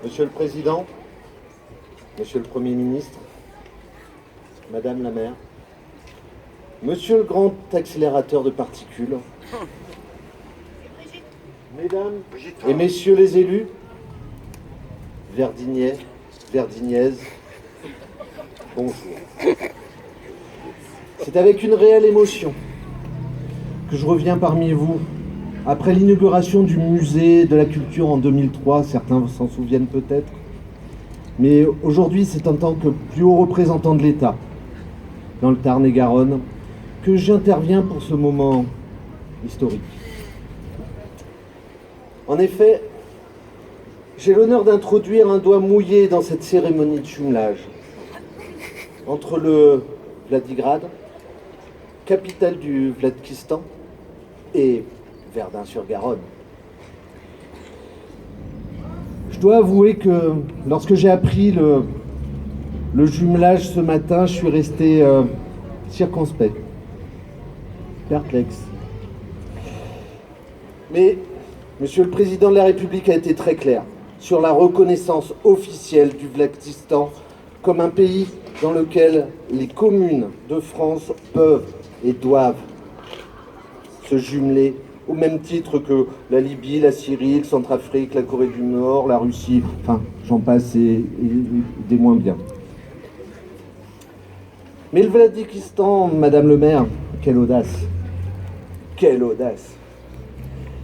Monsieur le Président, Monsieur le Premier ministre, Madame la maire, Monsieur le grand accélérateur de particules, Mesdames et Messieurs les élus, Verdignais, Verdignaises, bonjour. C'est avec une réelle émotion que je reviens parmi vous après l'inauguration du musée de la culture en 2003, certains s'en souviennent peut-être, mais aujourd'hui c'est en tant que plus haut représentant de l'État dans le Tarn-et-Garonne que j'interviens pour ce moment historique. En effet, j'ai l'honneur d'introduire un doigt mouillé dans cette cérémonie de jumelage entre le Vladigrad, capitale du Vladkistan, et Verdun-sur-Garonne. Je dois avouer que lorsque j'ai appris le jumelage ce matin, je suis resté circonspect, perplexe. Mais Monsieur le Président de la République a été très clair sur la reconnaissance officielle du Vladkistan comme un pays dans lequel les communes de France peuvent et doivent se jumeler au même titre que la Libye, la Syrie, le Centrafrique, la Corée du Nord, la Russie, enfin j'en passe et des moins bien. Mais le Vladikistan, Madame le maire, quelle audace! Quelle audace!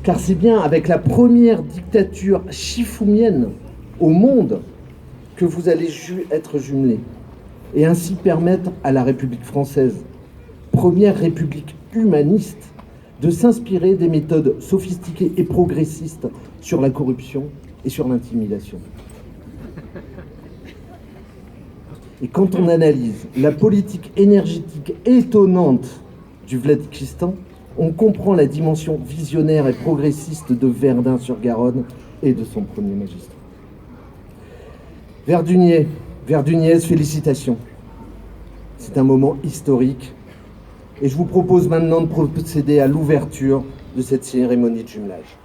Car c'est bien avec la première dictature chifoumienne au monde que vous allez être jumelés et ainsi permettre à la République française, première république humaniste, de s'inspirer des méthodes sophistiquées et progressistes sur la corruption et sur l'intimidation. Et quand on analyse la politique énergétique étonnante du Vladikistan, on comprend la dimension visionnaire et progressiste de Verdun-sur-Garonne et de son premier magistrat. Verdugnais, Verdugnaises, félicitations. C'est un moment historique. Et je vous propose maintenant de procéder à l'ouverture de cette cérémonie de jumelage.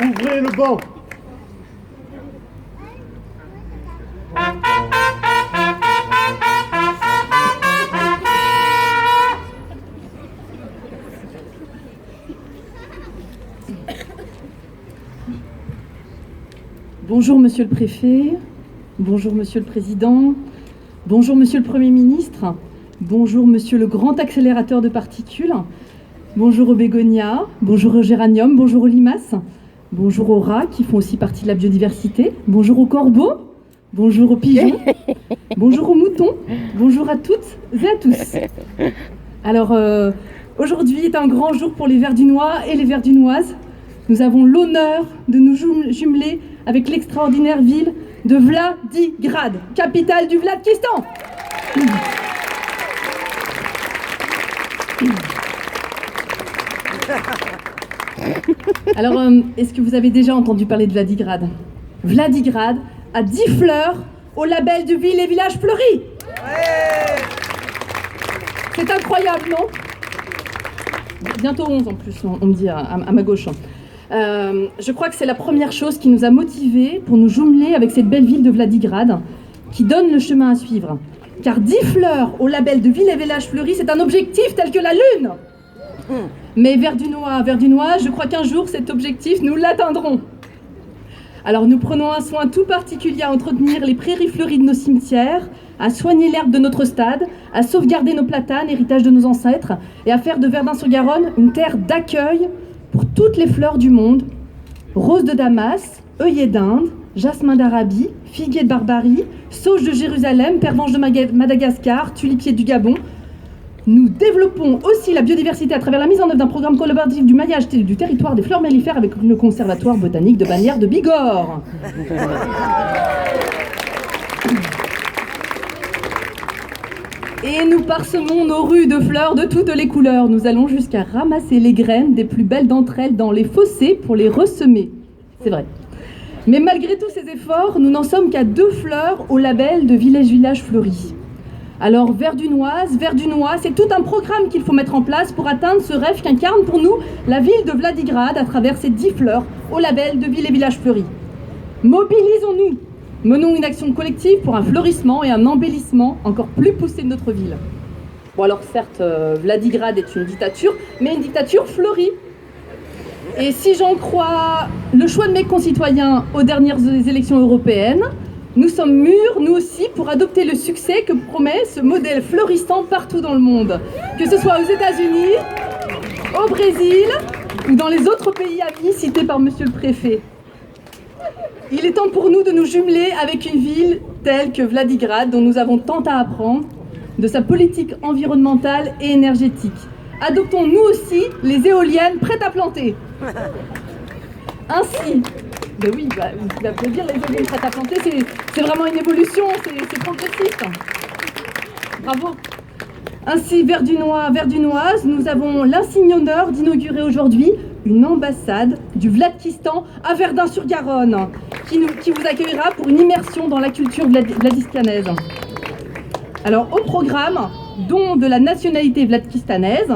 Ouvrez le banc. Bonjour Monsieur le Préfet, bonjour Monsieur le Président, bonjour Monsieur le Premier ministre, bonjour Monsieur le grand accélérateur de particules, bonjour aux bégonias, bonjour aux géraniums, bonjour aux limaces, bonjour aux rats qui font aussi partie de la biodiversité, bonjour aux corbeaux, bonjour aux pigeons, bonjour aux moutons, bonjour à toutes et à tous. Alors aujourd'hui est un grand jour pour les Verdunois et les Verdunoises. Nous avons l'honneur de nous jumeler avec l'extraordinaire ville de Vladigrad, capitale du Vladkistan. Alors, est-ce que vous avez déjà entendu parler de Vladigrad? Vladigrad a 10 fleurs au label de ville et village fleuris. C'est incroyable, non? Bientôt 11 en plus, on me dit à ma gauche. Je crois que c'est la première chose qui nous a motivés pour nous jumeler avec cette belle ville de Vladigrad, qui donne le chemin à suivre. Car 10 fleurs au label de ville et village fleuri, c'est un objectif tel que la lune. Mais Verdunois, je crois qu'un jour cet objectif, nous l'atteindrons. Alors nous prenons un soin tout particulier à entretenir les prairies fleuries de nos cimetières, à soigner l'herbe de notre stade, à sauvegarder nos platanes, héritage de nos ancêtres, et à faire de Verdun-sur-Garonne une terre d'accueil pour toutes les fleurs du monde, roses de Damas, œillets d'Inde, jasmin d'Arabie, figuier de Barbarie, sauge de Jérusalem, pervenche de Madagascar, tulipier du Gabon. Nous développons aussi la biodiversité à travers la mise en œuvre d'un programme collaboratif du maillage du territoire des fleurs mellifères avec le conservatoire botanique de Bagnères de Bigorre. Et nous parsemons nos rues de fleurs de toutes les couleurs. Nous allons jusqu'à ramasser les graines des plus belles d'entre elles dans les fossés pour les ressemer. C'est vrai. Mais malgré tous ces efforts, nous n'en sommes qu'à 2 fleurs au label de Village Fleuri. Alors Verdunoise, c'est tout un programme qu'il faut mettre en place pour atteindre ce rêve qu'incarne pour nous la ville de Vladigrad à travers ces 10 fleurs au label de Ville et Village Fleuris. Mobilisons-nous, menons une action collective pour un fleurissement et un embellissement encore plus poussé de notre ville. Bon alors certes, Vladigrad est une dictature, mais une dictature fleurie. Et si j'en crois le choix de mes concitoyens aux dernières élections européennes, nous sommes mûrs, nous aussi, pour adopter le succès que promet ce modèle fleurissant partout dans le monde. Que ce soit aux États-Unis, au Brésil ou dans les autres pays amis cités par Monsieur le Préfet. Il est temps pour nous de nous jumeler avec une ville telle que Vladigrad, dont nous avons tant à apprendre, de sa politique environnementale et énergétique. Adoptons nous aussi les éoliennes prêtes à planter. Ainsi, ben oui, vous pouvez applaudir, les éoliennes prêtes à planter, c'est vraiment une évolution, c'est progressiste. Bravo. Ainsi, Verdunoise, nous avons l'insigne honneur d'inaugurer aujourd'hui une ambassade du Vladkistan à Verdun-sur-Garonne, qui vous accueillera pour une immersion dans la culture vladistanaise. Alors, au programme, don de la nationalité vladkistanaise,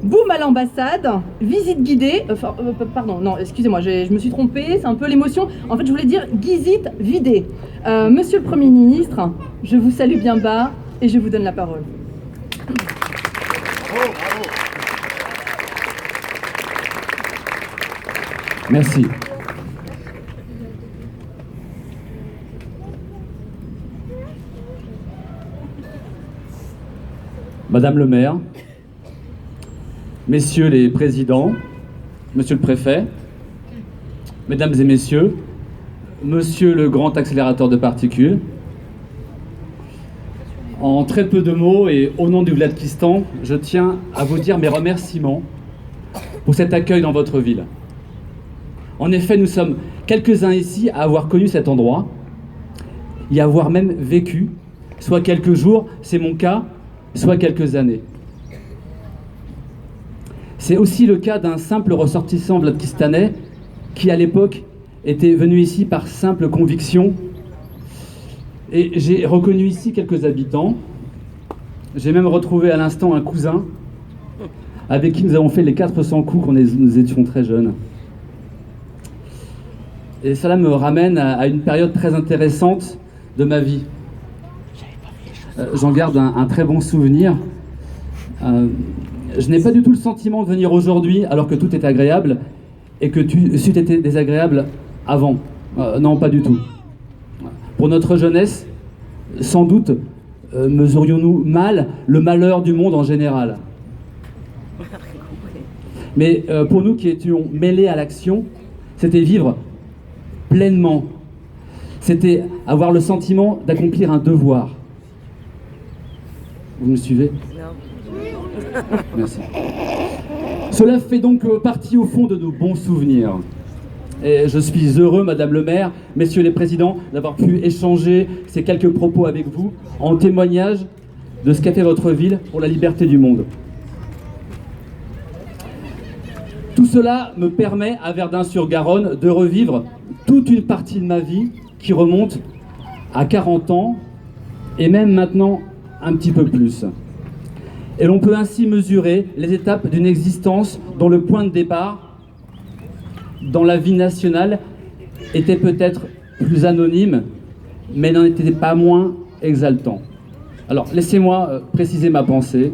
boum à l'ambassade, visite guidée, pardon, non, excusez-moi, je me suis trompée, c'est un peu l'émotion. En fait, je voulais dire visite vidée. Monsieur le Premier ministre, je vous salue bien bas et je vous donne la parole. Merci. Madame le maire, messieurs les présidents, monsieur le préfet, mesdames et messieurs, monsieur le grand accélérateur de particules, en très peu de mots et au nom du Vladkistan, je tiens à vous dire mes remerciements pour cet accueil dans votre ville. En effet, nous sommes quelques-uns ici à avoir connu cet endroit, y avoir même vécu, soit quelques jours, c'est mon cas, soit quelques années. C'est aussi le cas d'un simple ressortissant vladkistanais qui, à l'époque, était venu ici par simple conviction. Et j'ai reconnu ici quelques habitants. J'ai même retrouvé à l'instant un cousin avec qui nous avons fait les 400 coups quand nous étions très jeunes. Et cela me ramène à une période très intéressante de ma vie. J'en garde un très bon souvenir. Je n'ai pas du tout le sentiment de venir aujourd'hui alors que tout est agréable et que tout c'eût été désagréable avant. Non, pas du tout. Pour notre jeunesse, sans doute mesurions-nous mal le malheur du monde en général. Mais pour nous qui étions mêlés à l'action, c'était vivre pleinement. C'était avoir le sentiment d'accomplir un devoir. Vous me suivez ? Merci. Cela fait donc partie au fond de nos bons souvenirs. Et je suis heureux, Madame le maire, messieurs les présidents, d'avoir pu échanger ces quelques propos avec vous en témoignage de ce qu'a fait votre ville pour la liberté du monde. Tout cela me permet, à Verdun-sur-Garonne, de revivre toute une partie de ma vie qui remonte à 40 ans et même maintenant un petit peu plus. Et l'on peut ainsi mesurer les étapes d'une existence dont le point de départ dans la vie nationale était peut-être plus anonyme, mais n'en était pas moins exaltant. Alors, laissez-moi préciser ma pensée.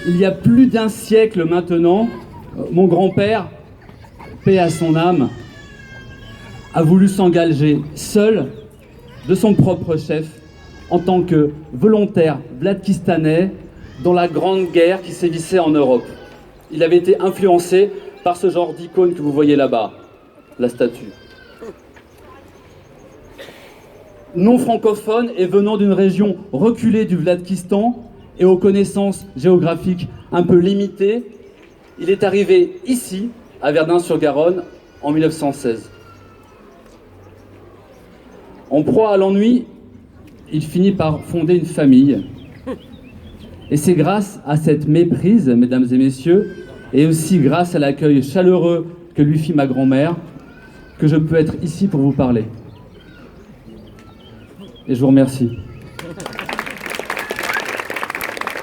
Il y a plus d'un siècle maintenant, mon grand-père, paix à son âme, a voulu s'engager seul, de son propre chef, en tant que volontaire vladkistanais dans la grande guerre qui sévissait en Europe. Il avait été influencé par ce genre d'icône que vous voyez là-bas, la statue. Non francophone et venant d'une région reculée du Vladkistan et aux connaissances géographiques un peu limitées, il est arrivé ici, à Verdun-sur-Garonne, en 1916. En proie à l'ennui, il finit par fonder une famille. Et c'est grâce à cette méprise, mesdames et messieurs, et aussi grâce à l'accueil chaleureux que lui fit ma grand-mère, que je peux être ici pour vous parler. Et je vous remercie.